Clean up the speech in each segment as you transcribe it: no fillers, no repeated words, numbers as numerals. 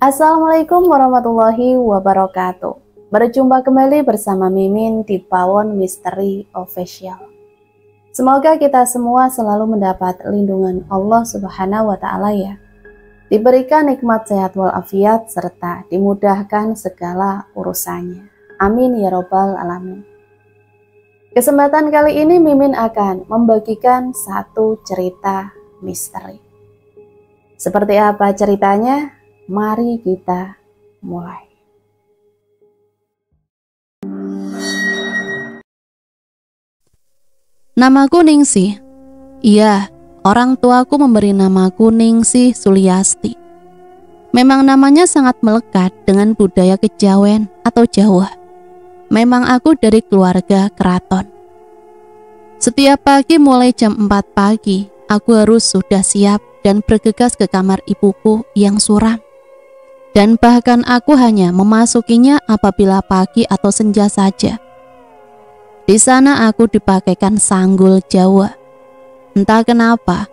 Assalamualaikum warahmatullahi wabarakatuh. Berjumpa kembali bersama Mimin di Pawon Misteri Official. Semoga kita semua selalu mendapat lindungan Allah Subhanahu wa Ta'ala ya. Diberikan nikmat sehat walafiat serta dimudahkan segala urusannya. Amin ya robbal alamin. Kesempatan kali ini Mimin akan membagikan satu cerita misteri. Seperti apa ceritanya? Mari kita mulai. Namaku Ningsih. Iya, orang tuaku memberi namaku Ningsih Suliasti. Memang namanya sangat melekat dengan budaya kejawen atau Jawa. Memang aku dari keluarga keraton. Setiap pagi mulai jam 4 pagi, aku harus sudah siap dan bergegas ke kamar ibuku yang suram. Dan bahkan aku hanya memasukinya apabila pagi atau senja saja. Di sana aku dipakaikan sanggul Jawa. Entah kenapa,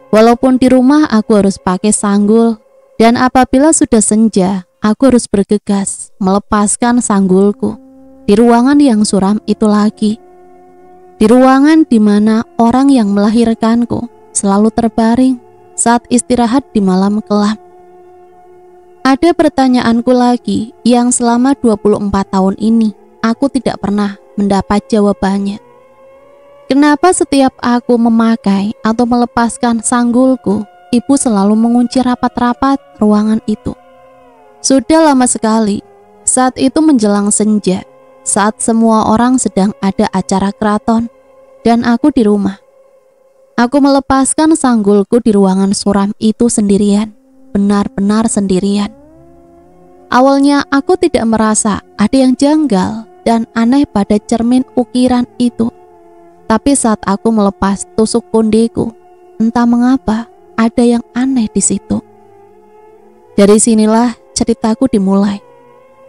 walaupun di rumah aku harus pakai sanggul, dan apabila sudah senja, aku harus bergegas melepaskan sanggulku di ruangan yang suram itu lagi. Di ruangan di mana orang yang melahirkanku selalu terbaring saat istirahat di malam kelam. Ada pertanyaanku lagi yang selama 24 tahun ini aku tidak pernah mendapat jawabannya. Kenapa setiap aku memakai atau melepaskan sanggulku, ibu selalu mengunci rapat-rapat ruangan itu? Sudah lama sekali, saat itu menjelang senja, saat semua orang sedang ada acara keraton, dan aku di rumah. Aku melepaskan sanggulku di ruangan suram itu sendirian. Benar-benar sendirian. Awalnya aku tidak merasa ada yang janggal dan aneh pada cermin ukiran itu. Tapi saat aku melepas tusuk kondeku, entah mengapa ada yang aneh di situ. Dari sinilah ceritaku dimulai.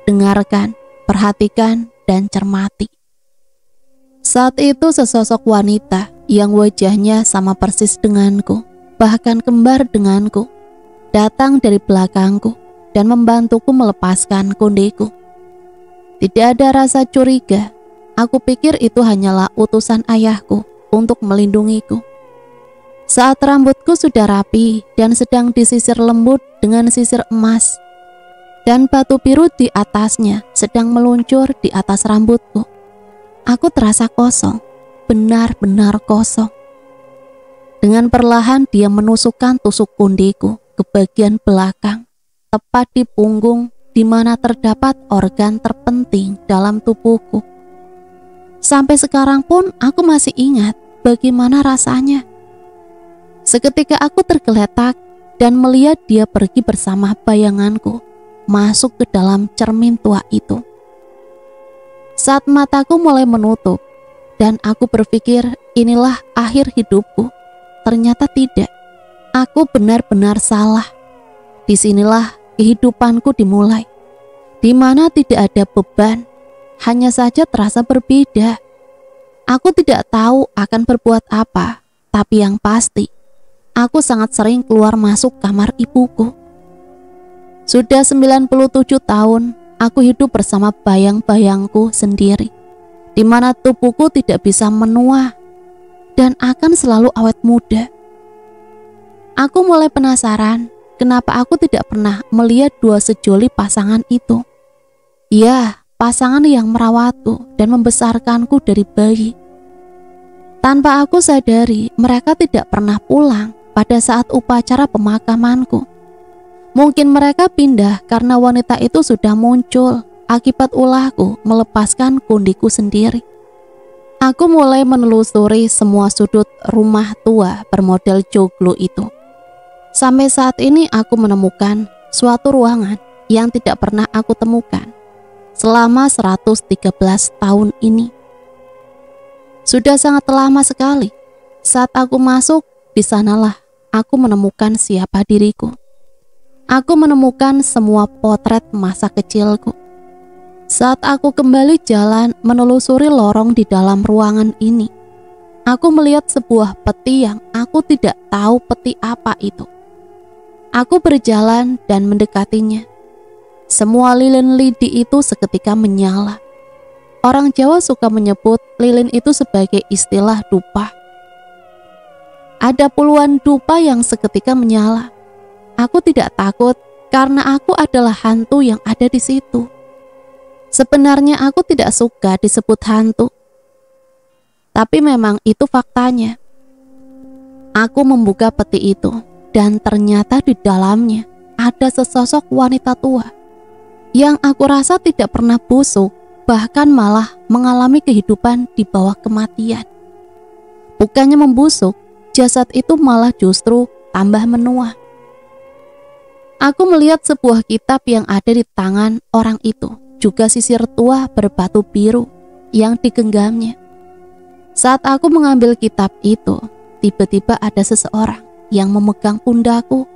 Dengarkan, perhatikan, dan cermati. Saat itu sesosok wanita yang wajahnya sama persis denganku, bahkan kembar denganku, datang dari belakangku dan membantuku melepaskan kondeku. Tidak ada rasa curiga. Aku pikir itu hanyalah utusan ayahku untuk melindungiku. Saat rambutku sudah rapi dan sedang disisir lembut dengan sisir emas, dan batu biru di atasnya sedang meluncur di atas rambutku, aku terasa kosong, benar-benar kosong. Dengan perlahan dia menusukkan tusuk kondeku ke bagian belakang, tepat di punggung di mana terdapat organ terpenting dalam tubuhku. Sampai sekarang pun aku masih ingat bagaimana rasanya. Seketika aku tergeletak dan melihat dia pergi bersama bayanganku masuk ke dalam cermin tua itu. Saat mataku mulai menutup dan aku berpikir inilah akhir hidupku, ternyata tidak. Aku benar-benar salah. Disinilah kehidupanku dimulai, di mana tidak ada beban, hanya saja terasa berbeda. Aku tidak tahu akan berbuat apa, tapi yang pasti, aku sangat sering keluar masuk kamar ibuku. Sudah 97 tahun, aku hidup bersama bayang-bayangku sendiri, di mana tubuhku tidak bisa menua dan akan selalu awet muda. Aku mulai penasaran, kenapa aku tidak pernah melihat dua sejoli pasangan itu. Ya, pasangan yang merawatku dan membesarkanku dari bayi. Tanpa aku sadari, mereka tidak pernah pulang pada saat upacara pemakamanku. Mungkin mereka pindah karena wanita itu sudah muncul akibat ulahku melepaskan kondiku sendiri. Aku mulai menelusuri semua sudut rumah tua bermodel joglo itu. Sampai saat ini aku menemukan suatu ruangan yang tidak pernah aku temukan selama 113 tahun ini. Sudah sangat lama sekali. Saat aku masuk, di sanalah aku menemukan siapa diriku. Aku menemukan semua potret masa kecilku. Saat aku kembali jalan menelusuri lorong di dalam ruangan ini, aku melihat sebuah peti yang aku tidak tahu peti apa itu. Aku berjalan dan mendekatinya. semua lilin lidi itu seketika menyala. Orang Jawa suka menyebut lilin itu sebagai istilah dupa. Ada puluhan dupa yang seketika menyala. Aku tidak takut karena aku adalah hantu yang ada di situ. Sebenarnya aku tidak suka disebut hantu, tapi memang itu faktanya. Aku membuka peti itu dan ternyata di dalamnya ada sesosok wanita tua yang aku rasa tidak pernah busuk, bahkan malah mengalami kehidupan di bawah kematian. Bukannya membusuk, jasad itu malah justru tambah menua. Aku melihat sebuah kitab yang ada di tangan orang itu, juga sisir tua berbatu biru yang digenggamnya. Saat aku mengambil kitab itu, tiba-tiba ada seseorang yang memegang pundakku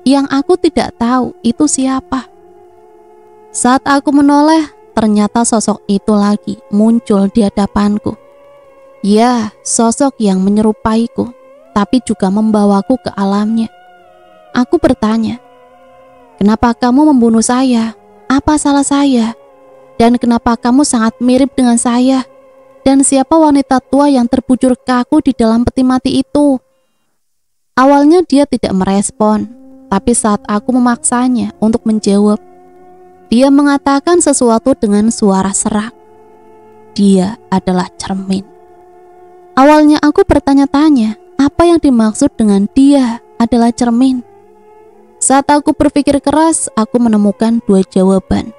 yang aku tidak tahu itu siapa. Saat aku menoleh, ternyata sosok itu lagi muncul di hadapanku. Ya, sosok yang menyerupaiku, tapi juga membawaku ke alamnya. Aku bertanya, "Kenapa kamu membunuh saya? Apa salah saya? Dan kenapa kamu sangat mirip dengan saya? Dan siapa wanita tua yang terbujur kaku di dalam peti mati itu?" Awalnya dia tidak merespon, tapi saat aku memaksanya untuk menjawab, dia mengatakan sesuatu dengan suara serak. Dia adalah cermin. Awalnya aku bertanya-tanya, apa yang dimaksud dengan dia adalah cermin? Saat aku berpikir keras, aku menemukan dua jawaban.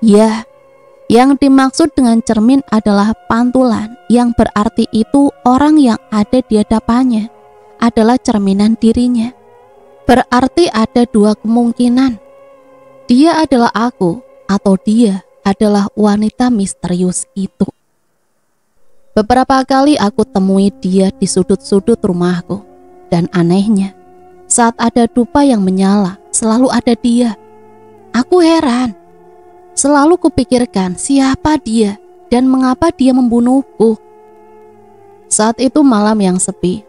Ya, yang dimaksud dengan cermin adalah pantulan, yang berarti itu orang yang ada di hadapannya adalah cerminan dirinya. Berarti ada dua kemungkinan. Dia adalah aku, atau dia adalah wanita misterius itu. Beberapa kali aku temui dia di sudut-sudut rumahku, dan anehnya, saat ada dupa yang menyala, selalu ada dia. Aku heran. Selalu kupikirkan siapa dia dan mengapa dia membunuhku. Saat itu malam yang sepi.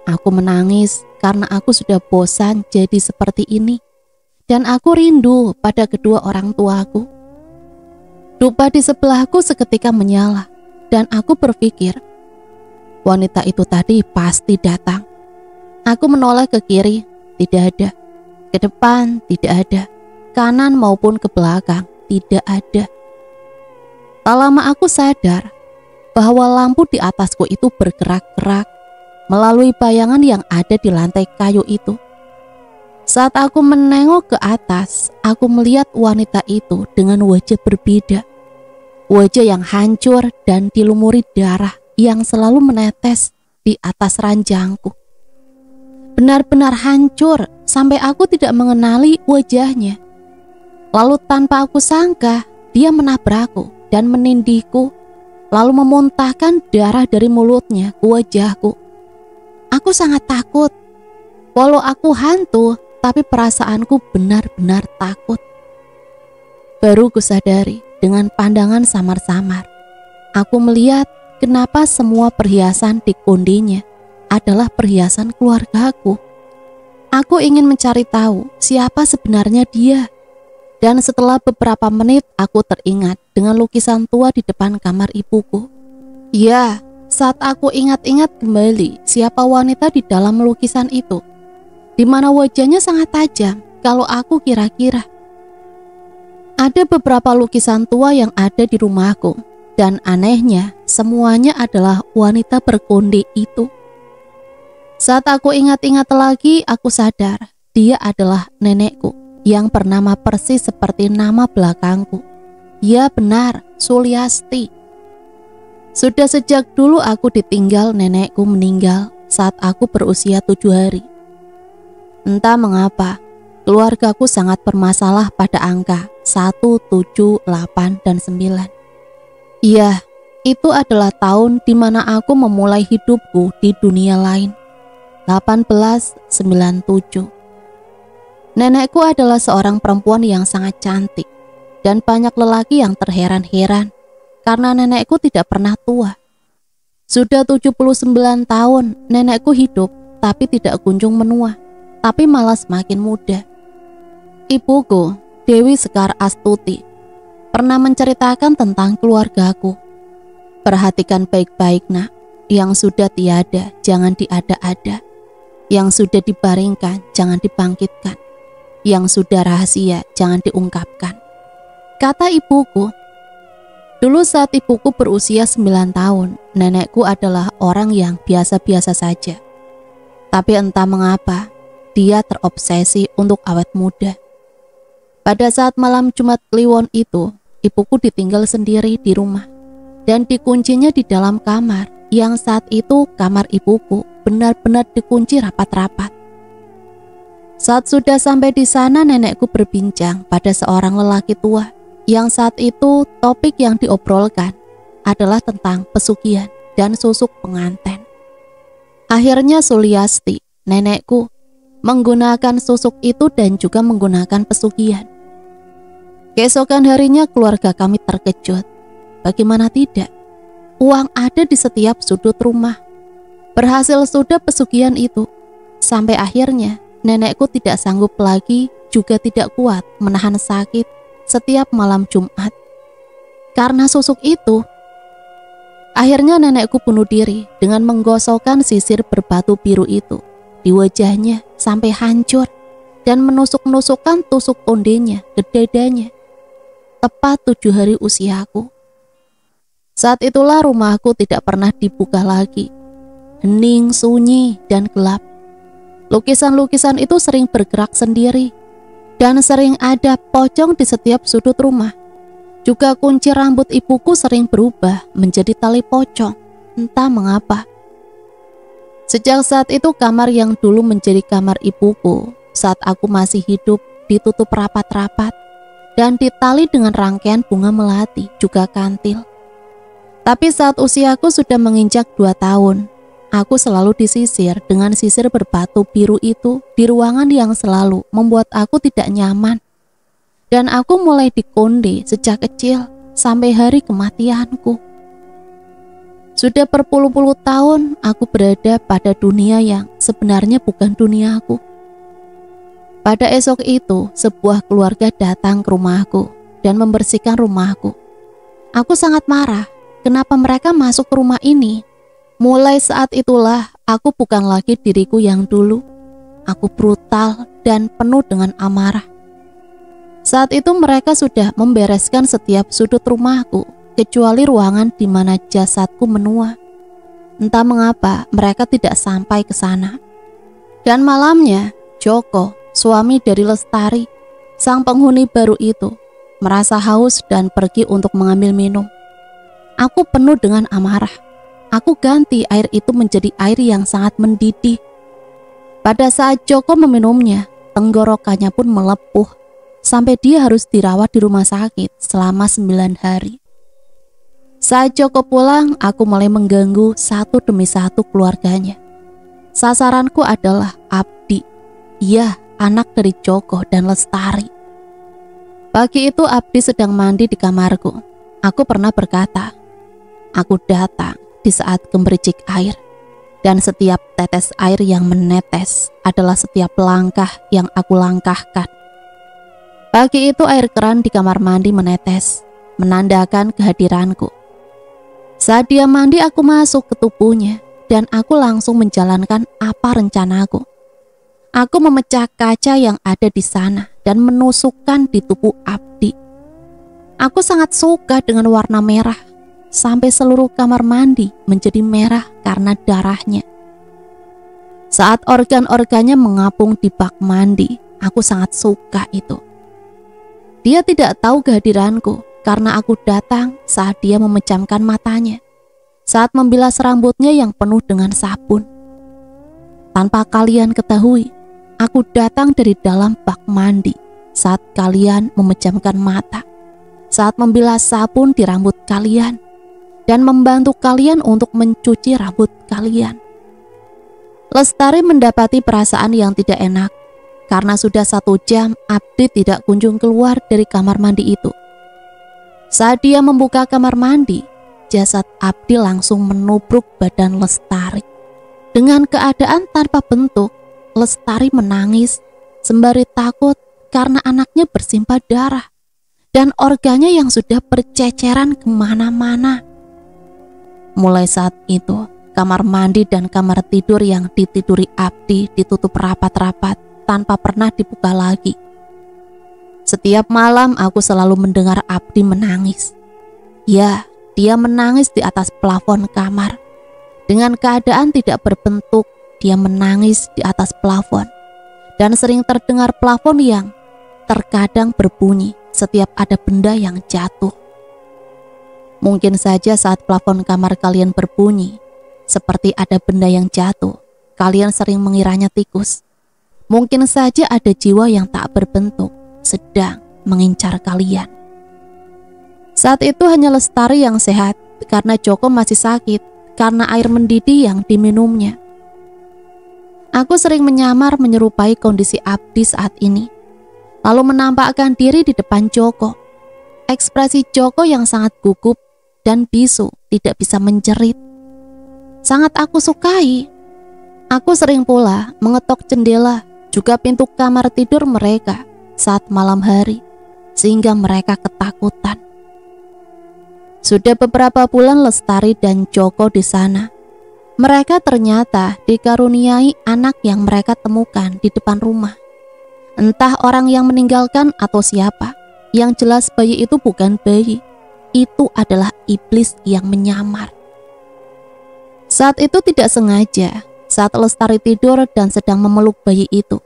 Aku menangis karena aku sudah bosan jadi seperti ini. Dan aku rindu pada kedua orang tuaku. Dupa di sebelahku seketika menyala. Dan aku berpikir, wanita itu tadi pasti datang. Aku menoleh ke kiri, tidak ada. Ke depan, tidak ada. Kanan maupun ke belakang, tidak ada. Tak lama aku sadar bahwa lampu di atasku itu bergerak-gerak melalui bayangan yang ada di lantai kayu itu. Saat aku menengok ke atas, aku melihat wanita itu dengan wajah berbeda. Wajah yang hancur dan dilumuri darah yang selalu menetes di atas ranjangku. Benar-benar hancur sampai aku tidak mengenali wajahnya. Lalu tanpa aku sangka, dia menabrakku dan menindihku, lalu memuntahkan darah dari mulutnya ke wajahku. Aku sangat takut. Walau aku hantu, tapi perasaanku benar-benar takut. Baru kusadari dengan pandangan samar-samar. Aku melihat kenapa semua perhiasan di kondinya adalah perhiasan keluargaku. Aku ingin mencari tahu siapa sebenarnya dia. Dan setelah beberapa menit aku teringat dengan lukisan tua di depan kamar ibuku. Ya, saat aku ingat-ingat kembali siapa wanita di dalam lukisan itu, di mana wajahnya sangat tajam kalau aku kira-kira. Ada beberapa lukisan tua yang ada di rumahku, dan anehnya semuanya adalah wanita berkonde itu. Saat aku ingat-ingat lagi, aku sadar dia adalah nenekku yang bernama persis seperti nama belakangku. Ya benar, Suliasti. Sudah sejak dulu aku ditinggal nenekku meninggal saat aku berusia 7 hari. Entah mengapa, keluargaku sangat bermasalah pada angka 1, 7, 8, dan 9. Iya, itu adalah tahun di mana aku memulai hidupku di dunia lain. 1897. Nenekku adalah seorang perempuan yang sangat cantik, dan banyak lelaki yang terheran-heran karena nenekku tidak pernah tua. Sudah 79 tahun nenekku hidup, tapi tidak kunjung menua, tapi malah semakin muda. Ibuku, Dewi Sekar Astuti, pernah menceritakan tentang keluargaku. Perhatikan baik-baik nak, yang sudah tiada jangan diada-ada, yang sudah dibaringkan jangan dibangkitkan, yang sudah rahasia jangan diungkapkan, kata ibuku. Dulu saat ibuku berusia 9 tahun, nenekku adalah orang yang biasa-biasa saja. Tapi entah mengapa, dia terobsesi untuk awet muda. Pada saat malam Jumat Kliwon itu, ibuku ditinggal sendiri di rumah dan dikuncinya di dalam kamar yang saat itu kamar ibuku benar-benar dikunci rapat-rapat. Saat sudah sampai di sana, nenekku berbincang pada seorang lelaki tua yang saat itu topik yang diobrolkan adalah tentang pesugihan dan susuk pengantin. Akhirnya Suliasti, nenekku, menggunakan susuk itu dan juga menggunakan pesugihan. Keesokan harinya keluarga kami terkejut. Bagaimana tidak? Uang ada di setiap sudut rumah. Berhasil sudah pesugihan itu. Sampai akhirnya nenekku tidak sanggup lagi, juga tidak kuat menahan sakit setiap malam Jumat. Karena susuk itu, akhirnya nenekku bunuh diri dengan menggosokkan sisir berbatu biru itu di wajahnya sampai hancur dan menusuk-nusukkan tusuk ondenya ke dadanya. Tepat 7 hari usiaku. Saat itulah rumahku tidak pernah dibuka lagi. Hening, sunyi, dan gelap. Lukisan-lukisan itu sering bergerak sendiri dan sering ada pocong di setiap sudut rumah. Juga kunci rambut ibuku sering berubah menjadi tali pocong, entah mengapa. Sejak saat itu kamar yang dulu menjadi kamar ibuku saat aku masih hidup ditutup rapat-rapat dan ditali dengan rangkaian bunga melati juga kantil. Tapi saat usiaku sudah menginjak 2 tahun, aku selalu disisir dengan sisir berbatu biru itu di ruangan yang selalu membuat aku tidak nyaman. Dan aku mulai dikonde sejak kecil sampai hari kematianku. Sudah berpuluh-puluh tahun aku berada pada dunia yang sebenarnya bukan duniaku. Pada esok itu, sebuah keluarga datang ke rumahku dan membersihkan rumahku. Aku sangat marah, kenapa mereka masuk ke rumah ini? Mulai saat itulah aku bukan lagi diriku yang dulu. Aku brutal dan penuh dengan amarah. Saat itu mereka sudah membereskan setiap sudut rumahku, kecuali ruangan di mana jasadku menua. Entah mengapa mereka tidak sampai ke sana. Dan malamnya, Joko, suami dari Lestari, sang penghuni baru itu, merasa haus dan pergi untuk mengambil minum. Aku penuh dengan amarah. Aku ganti air itu menjadi air yang sangat mendidih. Pada saat Joko meminumnya, tenggorokannya pun melepuh, sampai dia harus dirawat di rumah sakit selama 9 hari. Saat Joko pulang, aku mulai mengganggu satu demi satu keluarganya. Sasaranku adalah Abdi, iya, anak dari Joko dan Lestari. Pagi itu Abdi sedang mandi di kamarku. Aku pernah berkata, aku datang di saat gemericik air, dan setiap tetes air yang menetes adalah setiap langkah yang aku langkahkan. Pagi itu air keran di kamar mandi menetes, menandakan kehadiranku. Saat dia mandi, aku masuk ke tubuhnya, dan aku langsung menjalankan apa rencanaku. Aku memecah kaca yang ada di sana dan menusukkan di tubuh Abdi. Aku sangat suka dengan warna merah, sampai seluruh kamar mandi menjadi merah karena darahnya. Saat organ-organnya mengapung di bak mandi, aku sangat suka itu. Dia tidak tahu kehadiranku karena aku datang saat dia memejamkan matanya, saat membilas rambutnya yang penuh dengan sabun. Tanpa kalian ketahui, aku datang dari dalam bak mandi saat kalian memejamkan mata, saat membilas sabun di rambut kalian, dan membantu kalian untuk mencuci rambut kalian. Lestari mendapati perasaan yang tidak enak karena sudah 1 jam Abdi tidak kunjung keluar dari kamar mandi itu. Saat dia membuka kamar mandi, jasad Abdi langsung menubruk badan Lestari. Dengan keadaan tanpa bentuk, Lestari menangis sembari takut karena anaknya bersimpah darah dan organnya yang sudah berceceran kemana-mana. Mulai saat itu, kamar mandi dan kamar tidur yang ditiduri Abdi ditutup rapat-rapat tanpa pernah dibuka lagi. Setiap malam aku selalu mendengar Abdi menangis. Ya, dia menangis di atas plafon kamar. Dengan keadaan tidak berbentuk, dia menangis di atas plafon. Dan sering terdengar plafon yang terkadang berbunyi setiap ada benda yang jatuh. Mungkin saja saat plafon kamar kalian berbunyi, seperti ada benda yang jatuh, kalian sering mengiranya tikus. Mungkin saja ada jiwa yang tak berbentuk sedang mengincar kalian. Saat itu hanya Lestari yang sehat karena Joko masih sakit karena air mendidih yang diminumnya. Aku sering menyamar menyerupai kondisi Abdi saat ini, lalu menampakkan diri di depan Joko. Ekspresi Joko yang sangat gugup dan bisu tidak bisa menjerit. Sangat aku sukai. Aku sering pula mengetok jendela juga pintu kamar tidur mereka saat malam hari, sehingga mereka ketakutan. Sudah beberapa bulan Lestari dan Joko di sana. Mereka ternyata dikaruniai anak yang mereka temukan di depan rumah. Entah orang yang meninggalkan atau siapa, yang jelas bayi itu bukan bayi. Itu adalah iblis yang menyamar. Saat itu tidak sengaja, saat Lestari tidur dan sedang memeluk bayi itu,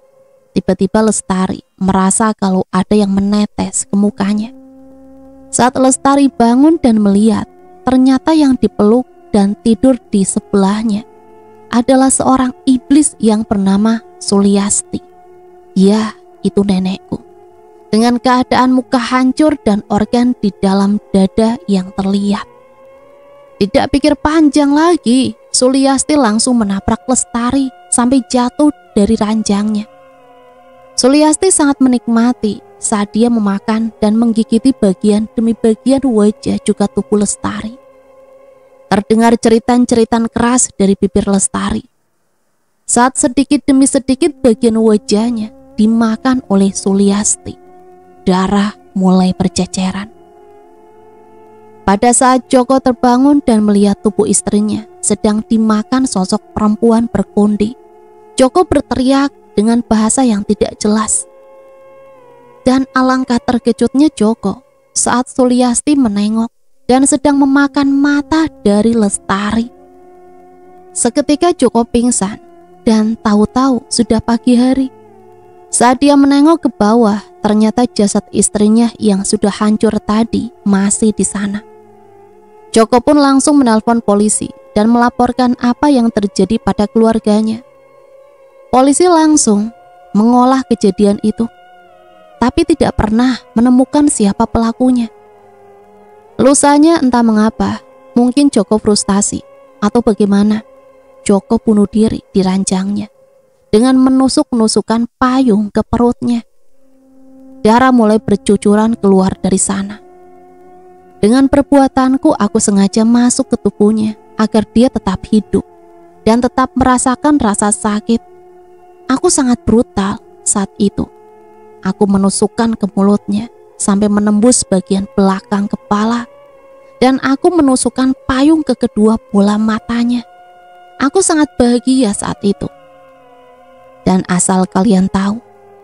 tiba-tiba Lestari merasa kalau ada yang menetes ke mukanya. Saat Lestari bangun dan melihat, ternyata yang dipeluk dan tidur di sebelahnya adalah seorang iblis yang bernama Suliasti. Ya, itu nenekku. Dengan keadaan muka hancur dan organ di dalam dada yang terlihat. Tidak pikir panjang lagi, Suliasti langsung menabrak Lestari sampai jatuh dari ranjangnya. Suliasti sangat menikmati saat dia memakan dan menggigiti bagian demi bagian wajah juga tubuh Lestari. Terdengar ceritan-ceritan keras dari bibir Lestari. Saat sedikit demi sedikit bagian wajahnya dimakan oleh Suliasti. Darah mulai berceceran. Pada saat Joko terbangun dan melihat tubuh istrinya sedang dimakan sosok perempuan berkundi, Joko berteriak dengan bahasa yang tidak jelas. Dan alangkah terkejutnya Joko saat Suliasti menengok dan sedang memakan mata dari Lestari. Seketika Joko pingsan dan tahu-tahu sudah pagi hari. Saat dia menengok ke bawah, ternyata jasad istrinya yang sudah hancur tadi masih di sana. Joko pun langsung menelpon polisi dan melaporkan apa yang terjadi pada keluarganya. Polisi langsung mengolah kejadian itu, tapi tidak pernah menemukan siapa pelakunya. Lusanya entah mengapa, mungkin Joko frustasi atau bagaimana, Joko bunuh diri di ranjangnya dengan menusuk-nusukan payung ke perutnya. Darah mulai bercucuran keluar dari sana. Dengan perbuatanku aku sengaja masuk ke tubuhnya agar dia tetap hidup dan tetap merasakan rasa sakit. Aku sangat brutal saat itu. Aku menusukkan ke mulutnya sampai menembus bagian belakang kepala, dan aku menusukkan payung ke kedua bola matanya. Aku sangat bahagia saat itu. Dan asal kalian tahu,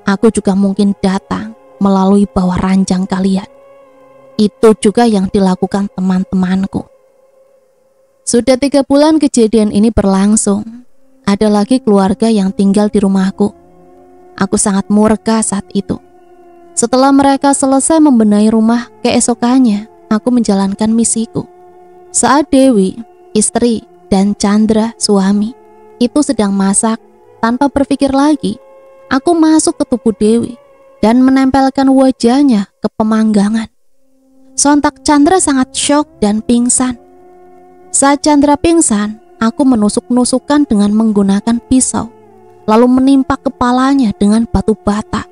aku juga mungkin datang melalui bawah ranjang kalian. Itu juga yang dilakukan teman-temanku. Sudah 3 bulan kejadian ini berlangsung. Ada lagi keluarga yang tinggal di rumahku. Aku sangat murka saat itu. Setelah mereka selesai membenahi rumah, keesokannya aku menjalankan misiku. Saat Dewi, istri, dan Chandra, suami, itu sedang masak, tanpa berpikir lagi, aku masuk ke tubuh Dewi dan menempelkan wajahnya ke pemanggangan. Sontak Chandra sangat syok dan pingsan. Saat Chandra pingsan, aku menusuk-nusukkan dengan menggunakan pisau, lalu menimpa kepalanya dengan batu bata.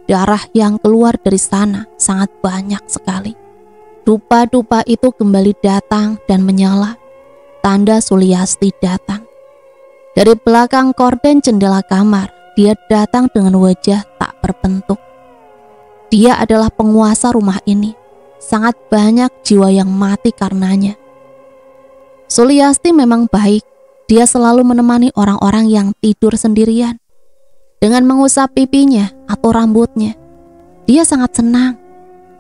Darah yang keluar dari sana sangat banyak sekali. Dupa-dupa itu kembali datang dan menyala. Tanda Suliasti datang. Dari belakang korden jendela kamar, dia datang dengan wajah tak berbentuk. Dia adalah penguasa rumah ini. Sangat banyak jiwa yang mati karenanya. Suliasti memang baik. Dia selalu menemani orang-orang yang tidur sendirian. Dengan mengusap pipinya atau rambutnya, dia sangat senang.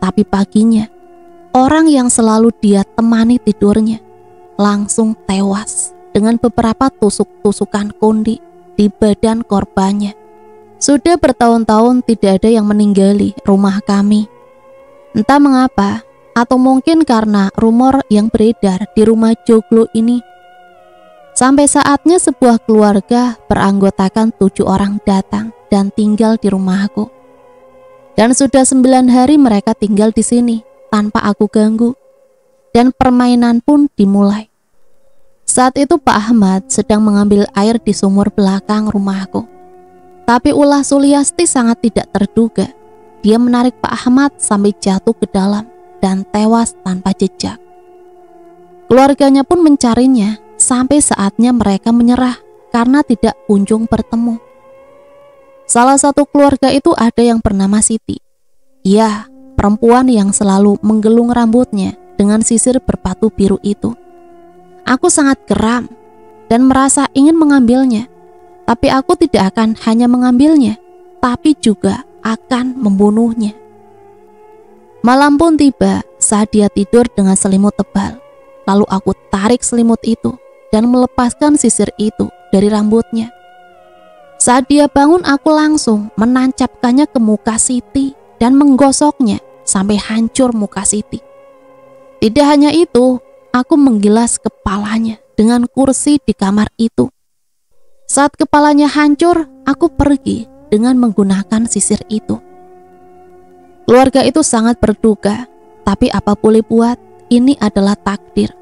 Tapi paginya, orang yang selalu dia temani tidurnya langsung tewas dengan beberapa tusuk-tusukan kundi di badan korbannya. Sudah bertahun-tahun tidak ada yang meninggali rumah kami. Entah mengapa, atau mungkin karena rumor yang beredar di rumah joglo ini. Sampai saatnya sebuah keluarga beranggotakan 7 orang datang dan tinggal di rumahku. Dan sudah 9 hari mereka tinggal di sini tanpa aku ganggu. Dan permainan pun dimulai. Saat itu Pak Ahmad sedang mengambil air di sumur belakang rumahku. Tapi ulah Suliasti sangat tidak terduga. Dia menarik Pak Ahmad sampai jatuh ke dalam dan tewas tanpa jejak. Keluarganya pun mencarinya sampai saatnya mereka menyerah karena tidak kunjung bertemu. Salah satu keluarga itu ada yang bernama Siti. Ia perempuan yang selalu menggelung rambutnya dengan sisir berpatu biru itu. Aku sangat geram dan merasa ingin mengambilnya. Tapi aku tidak akan hanya mengambilnya, tapi juga akan membunuhnya. Malam pun tiba saat dia tidur dengan selimut tebal. Lalu aku tarik selimut itu dan melepaskan sisir itu dari rambutnya. Saat dia bangun, aku langsung menancapkannya ke muka Siti dan menggosoknya sampai hancur muka Siti. Tidak hanya itu, aku menggilas kepalanya dengan kursi di kamar itu. Saat kepalanya hancur, aku pergi dengan menggunakan sisir itu. Keluarga itu sangat berduka, tapi apa boleh buat, ini adalah takdir.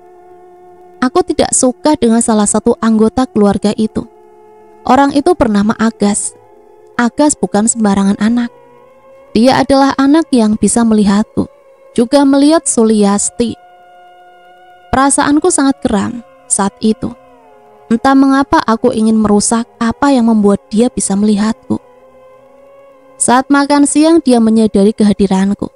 Aku tidak suka dengan salah satu anggota keluarga itu. Orang itu bernama Agas. Agas bukan sembarangan anak. Dia adalah anak yang bisa melihatku, juga melihat Suliasti. Perasaanku sangat geram saat itu. Entah mengapa aku ingin merusak apa yang membuat dia bisa melihatku. Saat makan siang dia menyadari kehadiranku,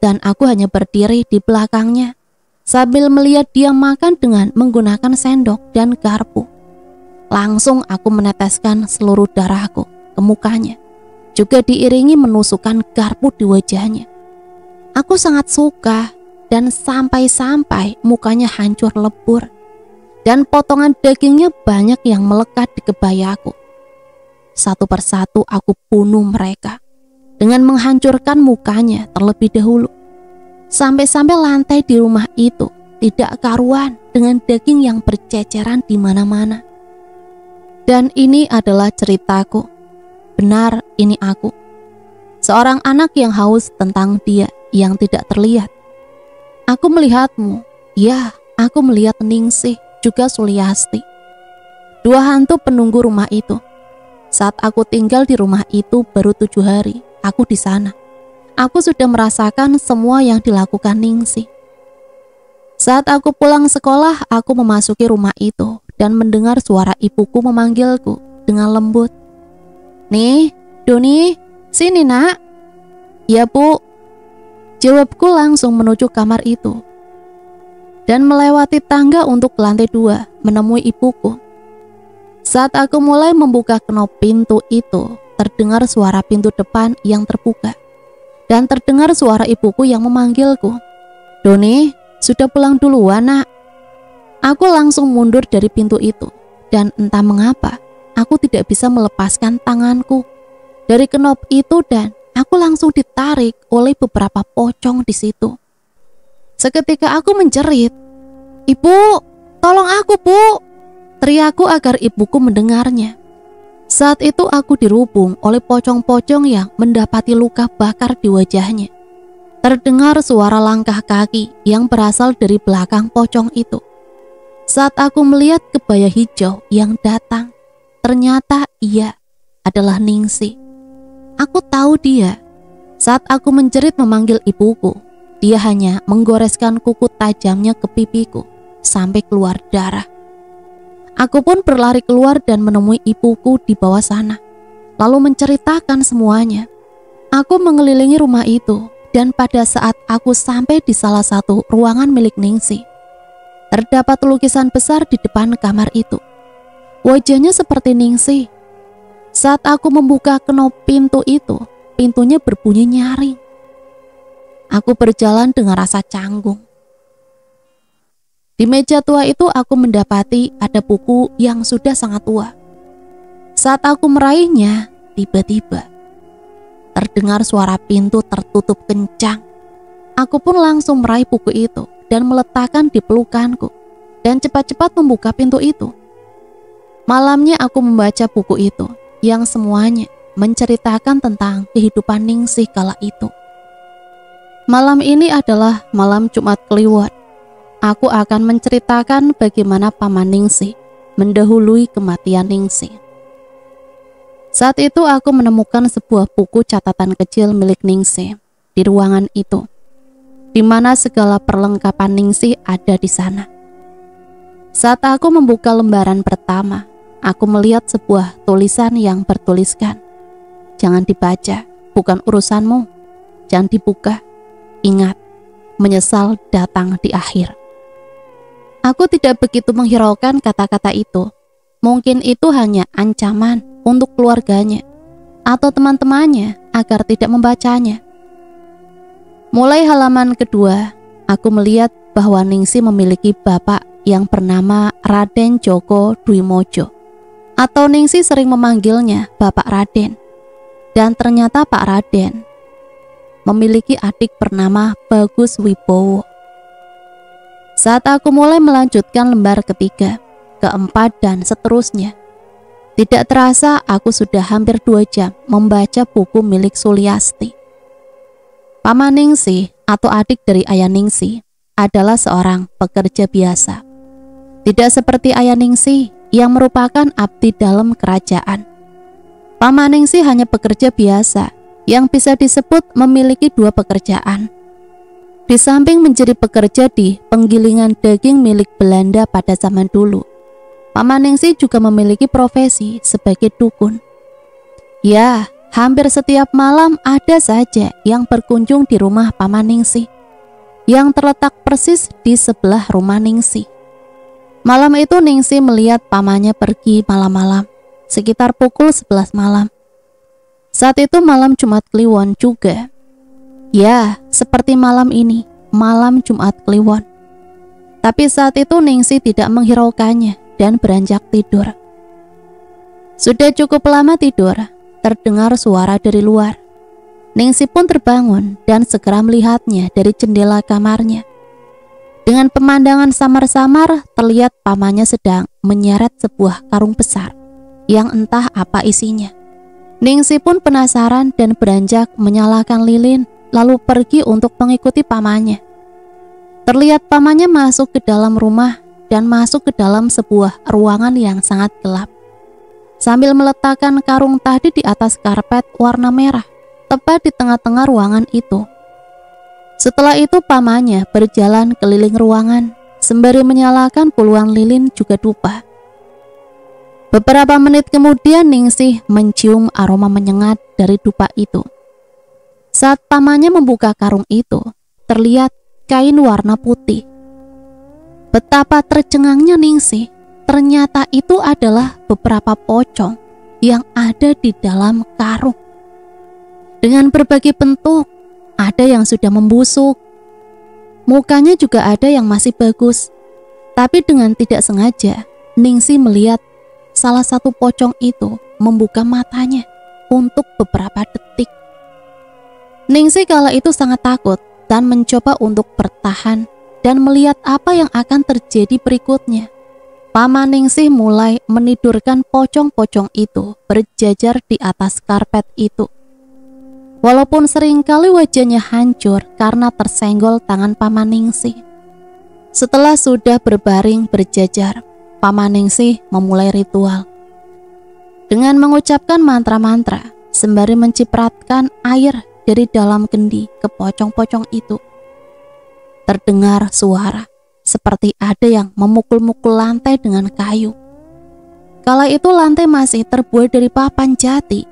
dan aku hanya berdiri di belakangnya sambil melihat dia makan dengan menggunakan sendok dan garpu. Langsung aku meneteskan seluruh darahku ke mukanya, juga diiringi menusukkan garpu di wajahnya. Aku sangat suka dan sampai-sampai mukanya hancur lebur. Dan potongan dagingnya banyak yang melekat di kebayaku. Satu persatu aku bunuh mereka dengan menghancurkan mukanya terlebih dahulu. Sampai-sampai lantai di rumah itu tidak karuan dengan daging yang berceceran di mana-mana. Dan ini adalah ceritaku. Benar, ini aku. Seorang anak yang haus tentang dia yang tidak terlihat. Aku melihatmu. Ya, aku melihat Ningsih, juga Suliasti. 2 hantu penunggu rumah itu. Saat aku tinggal di rumah itu baru 7 hari, aku di sana. Aku sudah merasakan semua yang dilakukan Ningsih. Saat aku pulang sekolah, aku memasuki rumah itu dan mendengar suara ibuku memanggilku dengan lembut. "Nih, Doni, sini nak." "Ya bu," jawabku langsung menuju kamar itu dan melewati tangga untuk ke lantai 2 menemui ibuku. Saat aku mulai membuka knop pintu itu, terdengar suara pintu depan yang terbuka dan terdengar suara ibuku yang memanggilku. "Doni, sudah pulang duluan nak." Aku langsung mundur dari pintu itu dan entah mengapa aku tidak bisa melepaskan tanganku dari knop itu dan aku langsung ditarik oleh beberapa pocong di situ. Seketika aku menjerit, "Ibu, tolong aku bu!" Teriakku agar ibuku mendengarnya. Saat itu aku dirubung oleh pocong-pocong yang mendapati luka bakar di wajahnya. Terdengar suara langkah kaki yang berasal dari belakang pocong itu. Saat aku melihat kebaya hijau yang datang, ternyata ia adalah Ningsih. Aku tahu dia. Saat aku menjerit memanggil ibuku, dia hanya menggoreskan kuku tajamnya ke pipiku sampai keluar darah. Aku pun berlari keluar dan menemui ibuku di bawah sana, lalu menceritakan semuanya. Aku mengelilingi rumah itu, dan pada saat aku sampai di salah satu ruangan milik Ningsih, terdapat lukisan besar di depan kamar itu. Wajahnya seperti Ningsih. Saat aku membuka knop pintu itu, pintunya berbunyi nyaring. Aku berjalan dengan rasa canggung. Di meja tua itu aku mendapati ada buku yang sudah sangat tua. Saat aku meraihnya, tiba-tiba terdengar suara pintu tertutup kencang. Aku pun langsung meraih buku itu dan meletakkan di pelukanku dan cepat-cepat membuka pintu itu. Malamnya aku membaca buku itu yang semuanya menceritakan tentang kehidupan Ningsih kala itu. Malam ini adalah malam Jumat Kliwon. Aku akan menceritakan bagaimana Paman Ningsih mendahului kematian Ningsih. Saat itu aku menemukan sebuah buku catatan kecil milik Ningsih di ruangan itu, di mana segala perlengkapan Ningsih ada di sana. Saat aku membuka lembaran pertama, aku melihat sebuah tulisan yang bertuliskan, "Jangan dibaca, bukan urusanmu. Jangan dibuka. Ingat, menyesal datang di akhir." Aku tidak begitu menghiraukan kata-kata itu. Mungkin itu hanya ancaman untuk keluarganya atau teman-temannya agar tidak membacanya. Mulai halaman kedua, aku melihat bahwa Ningsih memiliki bapak yang bernama Raden Djoko Dwimojo, atau Ningsih sering memanggilnya Bapak Raden. Dan ternyata Pak Raden memiliki adik bernama Bagus Wibowo. Saat aku mulai melanjutkan lembar ketiga, keempat, dan seterusnya, tidak terasa aku sudah hampir 2 jam membaca buku milik Suliasti. Paman Ningsih atau adik dari Ayah Ningsih adalah seorang pekerja biasa. Tidak seperti Ayah Ningsih yang merupakan abdi dalam kerajaan. Paman Ningsih hanya pekerja biasa yang bisa disebut memiliki 2 pekerjaan. Di samping menjadi pekerja di penggilingan daging milik Belanda pada zaman dulu, Paman Ningsih juga memiliki profesi sebagai dukun. Ya, hampir setiap malam ada saja yang berkunjung di rumah Paman Ningsih, yang terletak persis di sebelah rumah Ningsih. Malam itu Ningsih melihat pamannya pergi malam-malam, sekitar pukul 11 malam. Saat itu malam Jumat Kliwon juga. Ya, seperti malam ini, malam Jumat Kliwon. Tapi saat itu Ningsih tidak menghiraukannya dan beranjak tidur. Sudah cukup lama tidur, terdengar suara dari luar. Ningsih pun terbangun dan segera melihatnya dari jendela kamarnya. Dengan pemandangan samar-samar, terlihat pamannya sedang menyeret sebuah karung besar yang entah apa isinya. Ningsih pun penasaran dan beranjak menyalakan lilin, lalu pergi untuk mengikuti pamannya. Terlihat pamannya masuk ke dalam rumah dan masuk ke dalam sebuah ruangan yang sangat gelap, sambil meletakkan karung tadi di atas karpet warna merah, tepat di tengah-tengah ruangan itu. Setelah itu pamannya berjalan keliling ruangan, sembari menyalakan puluhan lilin juga dupa. Beberapa menit kemudian Ningsih mencium aroma menyengat dari dupa itu. Saat pamannya membuka karung itu, terlihat kain warna putih. Betapa tercengangnya Ningsih, ternyata itu adalah beberapa pocong yang ada di dalam karung. Dengan berbagai bentuk, ada yang sudah membusuk, mukanya juga ada yang masih bagus. Tapi dengan tidak sengaja, Ningsih melihat salah satu pocong itu membuka matanya untuk beberapa detik. Ningsih kala itu sangat takut dan mencoba untuk bertahan dan melihat apa yang akan terjadi berikutnya. Paman Ningsih mulai menidurkan pocong-pocong itu berjajar di atas karpet itu. Walaupun seringkali wajahnya hancur karena tersenggol tangan Paman Ningsih. Setelah sudah berbaring berjajar, Paman Ningsih memulai ritual. Dengan mengucapkan mantra-mantra, sembari mencipratkan air dari dalam kendi ke pocong-pocong itu. Terdengar suara seperti ada yang memukul-mukul lantai dengan kayu. Kala itu lantai masih terbuat dari papan jati.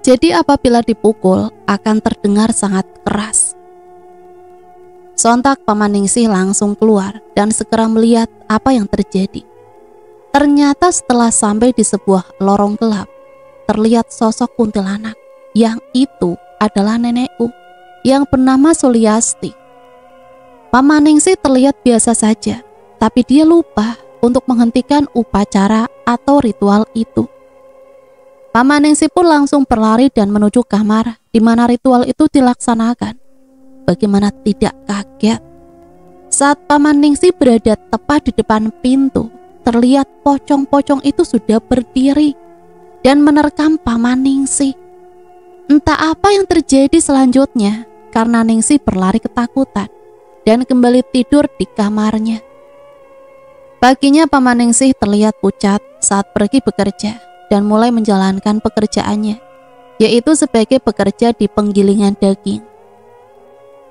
Jadi apabila dipukul akan terdengar sangat keras. Sontak Paman Ningsih langsung keluar dan segera melihat apa yang terjadi. Ternyata setelah sampai di sebuah lorong gelap, terlihat sosok kuntilanak yang itu adalah nenekku yang bernama Suliasti. Paman Ningsih terlihat biasa saja, tapi dia lupa untuk menghentikan upacara atau ritual itu. Paman Ningsih pun langsung berlari dan menuju kamar di mana ritual itu dilaksanakan. Bagaimana tidak kaget saat Paman Ningsih berada tepat di depan pintu, terlihat pocong-pocong itu sudah berdiri dan menerkam Paman Ningsih. Entah apa yang terjadi selanjutnya karena Ningsih berlari ketakutan dan kembali tidur di kamarnya. Paginya Paman Ningsih terlihat pucat saat pergi bekerja dan mulai menjalankan pekerjaannya, yaitu sebagai pekerja di penggilingan daging.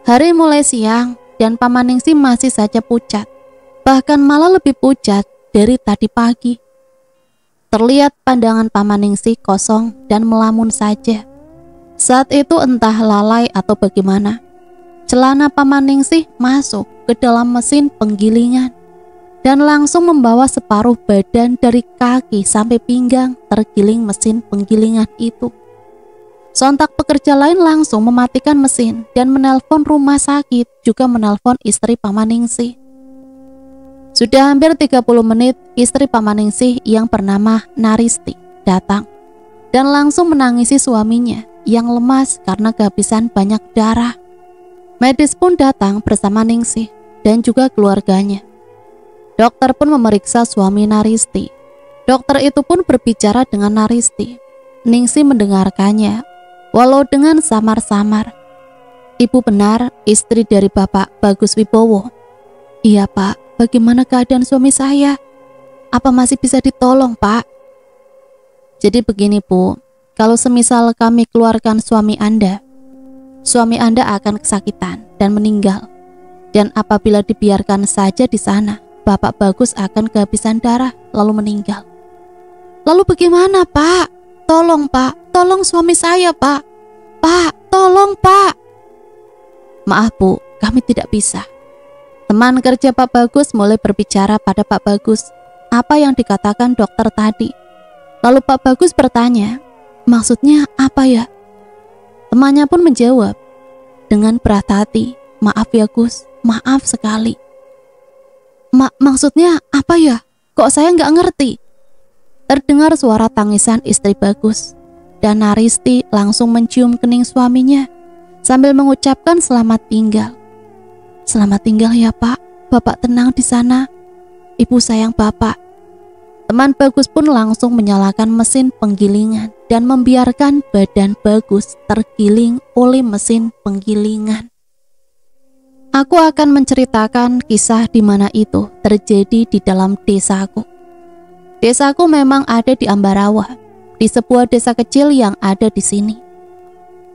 Hari mulai siang dan Paman Ningsih masih saja pucat, bahkan malah lebih pucat dari tadi pagi. Terlihat pandangan Paman Ningsih kosong dan melamun saja. Saat itu entah lalai atau bagaimana, celana Paman Ningsih masuk ke dalam mesin penggilingan dan langsung membawa separuh badan dari kaki sampai pinggang tergiling mesin penggilingan itu. Sontak pekerja lain langsung mematikan mesin dan menelpon rumah sakit, juga menelpon istri Paman Ningsih. Sudah hampir 30 menit, istri Paman Ningsih yang bernama Naristi datang dan langsung menangisi suaminya yang lemas karena kehabisan banyak darah. Medis pun datang bersama Ningsih dan juga keluarganya. Dokter pun memeriksa suami Naristi. Dokter itu pun berbicara dengan Naristi. Ningsih mendengarkannya, walau dengan samar-samar. Ibu benar istri dari Bapak Bagus Wibowo. Iya Pak, bagaimana keadaan suami saya? Apa masih bisa ditolong Pak? Jadi begini Bu, kalau semisal kami keluarkan suami Anda akan kesakitan dan meninggal. Dan apabila dibiarkan saja di sana, Bapak Bagus akan kehabisan darah lalu meninggal. Lalu bagaimana Pak? Tolong Pak, tolong suami saya Pak. Pak, tolong Pak. Maaf Bu, kami tidak bisa. Teman kerja Pak Bagus mulai berbicara pada Pak Bagus apa yang dikatakan dokter tadi. Lalu Pak Bagus bertanya, maksudnya apa ya? Temannya pun menjawab dengan berat hati, maaf ya Gus, maaf sekali. Maksudnya apa ya? Kok saya nggak ngerti? Terdengar suara tangisan istri Bagus dan Naristi langsung mencium kening suaminya sambil mengucapkan selamat tinggal. Selamat tinggal ya Pak, Bapak tenang di sana. Ibu sayang Bapak. Teman Bagus pun langsung menyalakan mesin penggilingan dan membiarkan badan Bagus tergiling oleh mesin penggilingan. Aku akan menceritakan kisah di mana itu terjadi di dalam desaku. Desaku memang ada di Ambarawa, di sebuah desa kecil yang ada di sini.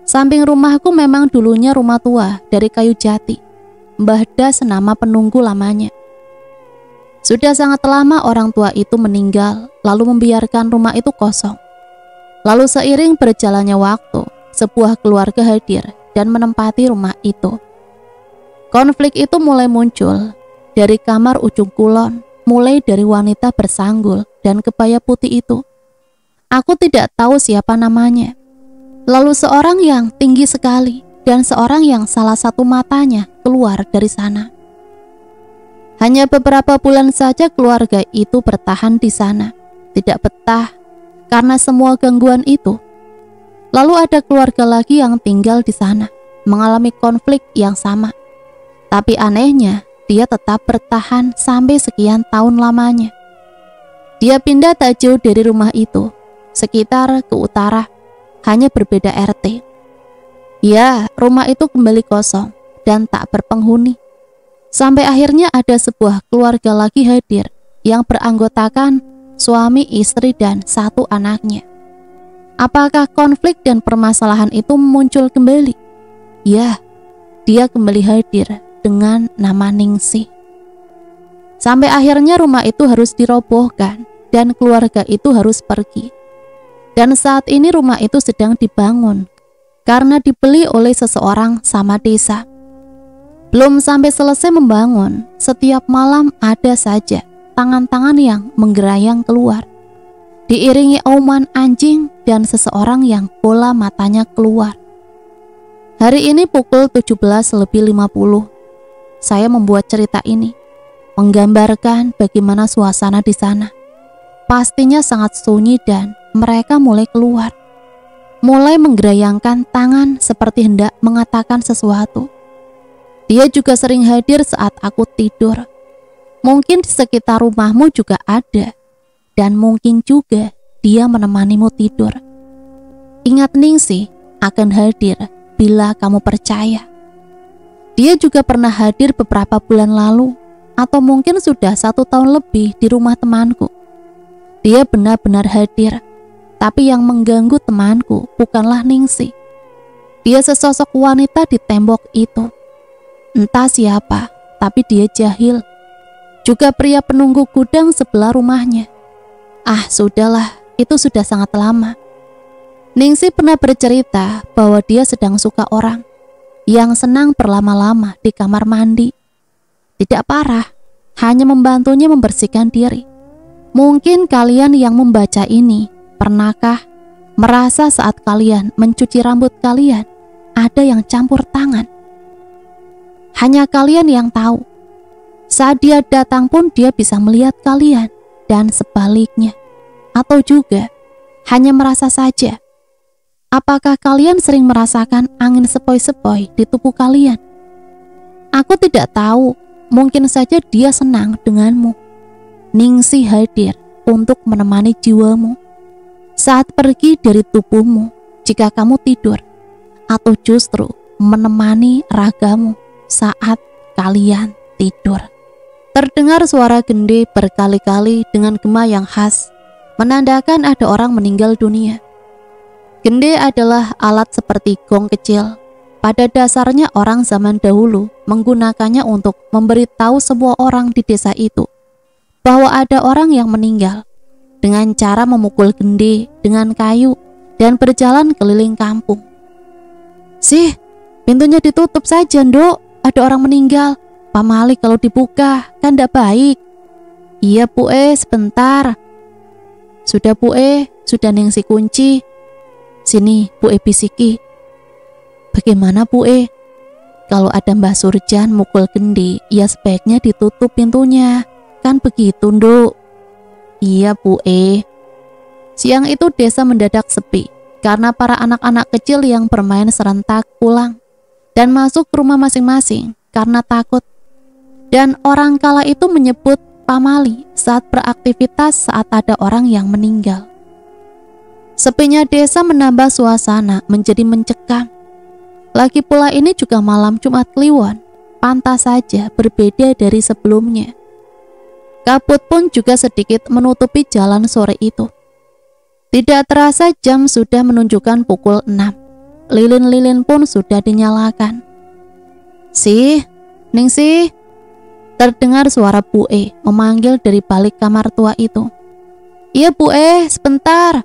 Samping rumahku memang dulunya rumah tua dari kayu jati. Mbah Das nama penunggu lamanya. Sudah sangat lama orang tua itu meninggal, lalu membiarkan rumah itu kosong. Lalu seiring berjalannya waktu, sebuah keluarga hadir dan menempati rumah itu. Konflik itu mulai muncul dari kamar ujung kulon, mulai dari wanita bersanggul dan kebaya putih itu. Aku tidak tahu siapa namanya. Lalu seorang yang tinggi sekali dan seorang yang salah satu matanya keluar dari sana. Hanya beberapa bulan saja keluarga itu bertahan di sana, tidak betah karena semua gangguan itu. Lalu ada keluarga lagi yang tinggal di sana, mengalami konflik yang sama. Tapi anehnya, dia tetap bertahan sampai sekian tahun lamanya. Dia pindah tak jauh dari rumah itu, sekitar ke utara, hanya berbeda RT. Ya, rumah itu kembali kosong dan tak berpenghuni. Sampai akhirnya ada sebuah keluarga lagi hadir yang beranggotakan suami, istri, dan satu anaknya. Apakah konflik dan permasalahan itu muncul kembali? Ya, dia kembali hadir dengan nama Ningsih. Sampai akhirnya rumah itu harus dirobohkan dan keluarga itu harus pergi. Dan saat ini rumah itu sedang dibangun karena dibeli oleh seseorang sama desa. Belum sampai selesai membangun, setiap malam ada saja tangan-tangan yang menggerayang keluar, diiringi auman anjing dan seseorang yang bola matanya keluar. Hari ini pukul 17:50, saya membuat cerita ini, menggambarkan bagaimana suasana di sana. Pastinya sangat sunyi dan mereka mulai keluar, mulai menggerayangkan tangan seperti hendak mengatakan sesuatu. Dia juga sering hadir saat aku tidur. Mungkin di sekitar rumahmu juga ada, dan mungkin juga dia menemanimu tidur. Ingat, Ningsih akan hadir bila kamu percaya. Dia juga pernah hadir beberapa bulan lalu, atau mungkin sudah 1 tahun lebih di rumah temanku. Dia benar-benar hadir, tapi yang mengganggu temanku bukanlah Ningsih. Dia sesosok wanita di tembok itu. Entah siapa, tapi dia jahil. Juga pria penunggu gudang sebelah rumahnya. Ah, sudahlah, itu sudah sangat lama. Ningsih pernah bercerita bahwa dia sedang suka orang yang senang berlama-lama di kamar mandi. Tidak parah, hanya membantunya membersihkan diri. Mungkin kalian yang membaca ini, pernahkah merasa saat kalian mencuci rambut kalian, ada yang campur tangan? Hanya kalian yang tahu. Saat dia datang pun dia bisa melihat kalian, dan sebaliknya. Atau juga hanya merasa saja. Apakah kalian sering merasakan angin sepoi-sepoi di tubuh kalian? Aku tidak tahu, mungkin saja dia senang denganmu. Ningsih hadir untuk menemani jiwamu saat pergi dari tubuhmu jika kamu tidur, atau justru menemani ragamu saat kalian tidur. Terdengar suara gende berkali-kali dengan gema yang khas, menandakan ada orang meninggal dunia. Gende adalah alat seperti gong kecil. Pada dasarnya orang zaman dahulu menggunakannya untuk memberitahu semua orang di desa itu bahwa ada orang yang meninggal, dengan cara memukul gende dengan kayu dan berjalan keliling kampung. Sih, pintunya ditutup saja, Nduk. Ada orang meninggal. Pamali kalau dibuka kan tidak baik. Iya, Bu sebentar. Sudah, Bu sudah Ningsih kunci. Sini, Bu bisiki. Bagaimana, Bu Kalau ada Mbah Surjan mukul gende, ya sebaiknya ditutup pintunya. Kan begitu, Nduk. Iya, Bu Siang itu desa mendadak sepi karena para anak-anak kecil yang bermain serentak pulang dan masuk ke rumah masing-masing karena takut. Dan orang kala itu menyebut pamali saat beraktivitas saat ada orang yang meninggal. Sepinya desa menambah suasana menjadi mencekam. Lagi pula ini juga malam Jumat Kliwon, pantas saja berbeda dari sebelumnya. Kabut pun juga sedikit menutupi jalan sore itu. Tidak terasa jam sudah menunjukkan pukul 6. Lilin-lilin pun sudah dinyalakan. Ningsih. Terdengar suara Bu memanggil dari balik kamar tua itu. Iya, Bu sebentar.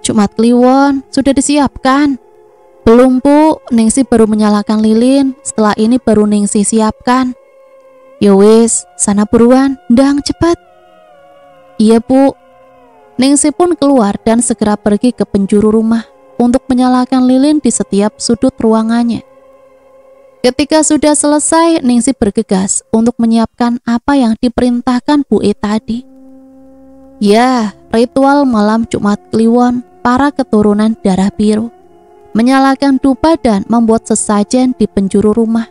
Jumat Kliwon sudah disiapkan. Belum, Bu. Ningsih baru menyalakan lilin. Setelah ini baru Ningsih siapkan. Yowis, sana buruan, ndang cepat. Iya, Bu. Ningsih pun keluar dan segera pergi ke penjuru rumah untuk menyalakan lilin di setiap sudut ruangannya. Ketika sudah selesai, Ningsih bergegas untuk menyiapkan apa yang diperintahkan Bu tadi. Ya, ritual malam Jumat Kliwon para keturunan darah biru. Menyalakan dupa dan membuat sesajen di penjuru rumah.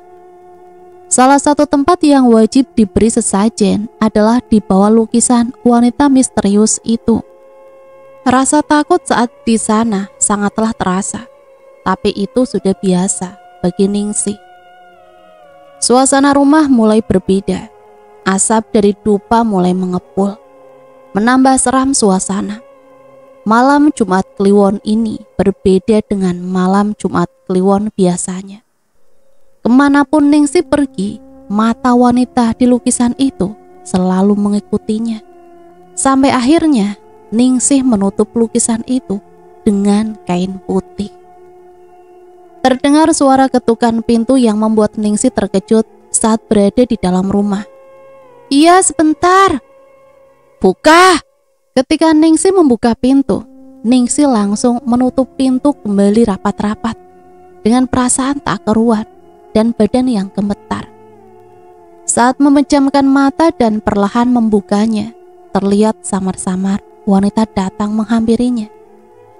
Salah satu tempat yang wajib diberi sesajen adalah di bawah lukisan wanita misterius itu. Rasa takut saat di sana sangatlah terasa, tapi itu sudah biasa bagi Ningsih. Suasana rumah mulai berbeda. Asap dari dupa mulai mengepul, menambah seram suasana. Malam Jumat Kliwon ini berbeda dengan malam Jumat Kliwon biasanya. Kemanapun Ningsih pergi, mata wanita di lukisan itu selalu mengikutinya. Sampai akhirnya Ningsih menutup lukisan itu dengan kain putih. Terdengar suara ketukan pintu yang membuat Ningsih terkejut saat berada di dalam rumah. "Iya, sebentar." "Buka!" Ketika Ningsih membuka pintu, Ningsih langsung menutup pintu kembali rapat-rapat dengan perasaan tak karuan dan badan yang gemetar. Saat memejamkan mata dan perlahan membukanya, terlihat samar-samar wanita datang menghampirinya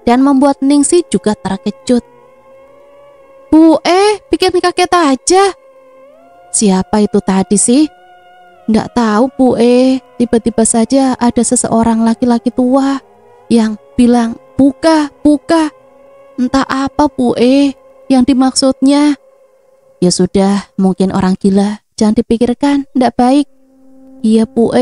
dan membuat Ningsih juga terkejut. "Bu, bikin kaget aja." "Siapa itu tadi sih?" "Nggak tahu, Bu, tiba-tiba saja ada seseorang laki-laki tua yang bilang, 'Buka, buka.' Entah apa, Bu, yang dimaksudnya." "Ya sudah, mungkin orang gila, jangan dipikirkan, nggak baik." "Iya, Bu."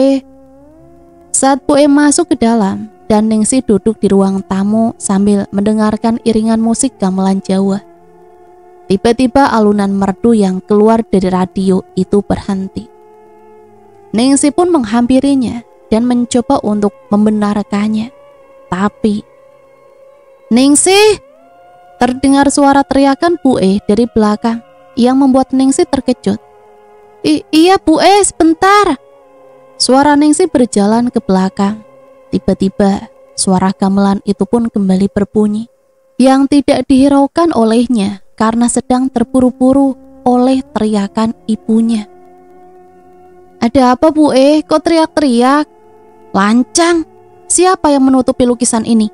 Saat Bu masuk ke dalam dan Ningsih duduk di ruang tamu sambil mendengarkan iringan musik gamelan Jawa, tiba-tiba alunan merdu yang keluar dari radio itu berhenti. Ningsih pun menghampirinya dan mencoba untuk membenarkannya. Tapi, "Ningsih!" Terdengar suara teriakan Bu dari belakang yang membuat Ningsih terkejut. Iya Bu, sebentar." Suara Ningsih berjalan ke belakang. Tiba-tiba, suara gamelan itu pun kembali berbunyi yang tidak dihiraukan olehnya karena sedang terburu-buru oleh teriakan ibunya. "Ada apa, Bu? Kok teriak-teriak?" "Lancang, siapa yang menutupi lukisan ini?"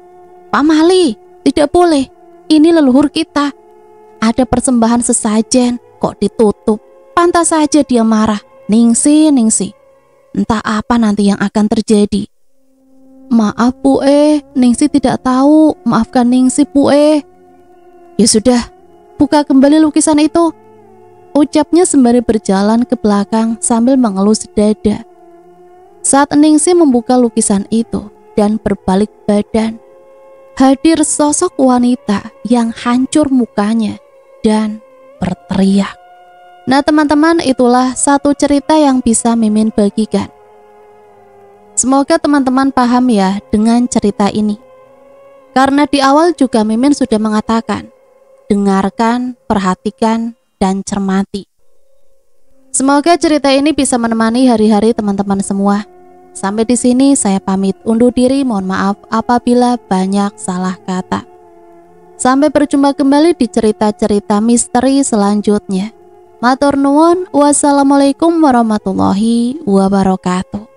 "Pak Mali, tidak boleh. Ini leluhur kita. Ada persembahan sesajen, kok ditutup? Pantas saja dia marah." Ningsih. Entah apa nanti yang akan terjadi." "Maaf, Bu, Ningsih tidak tahu. Maafkan Ningsih, Bu." "Ya sudah, buka kembali lukisan itu," ucapnya sembari berjalan ke belakang sambil mengelus dada. Saat Ningsih membuka lukisan itu dan berbalik badan, hadir sosok wanita yang hancur mukanya dan berteriak. Nah teman-teman, itulah satu cerita yang bisa Mimin bagikan. Semoga teman-teman paham ya dengan cerita ini. Karena di awal juga Mimin sudah mengatakan, dengarkan, perhatikan, dan cermati. Semoga cerita ini bisa menemani hari-hari teman-teman semua. Sampai di sini saya pamit undur diri, mohon maaf apabila banyak salah kata. Sampai berjumpa kembali di cerita-cerita misteri selanjutnya. Matur nuwun, wassalamualaikum warahmatullahi wabarakatuh.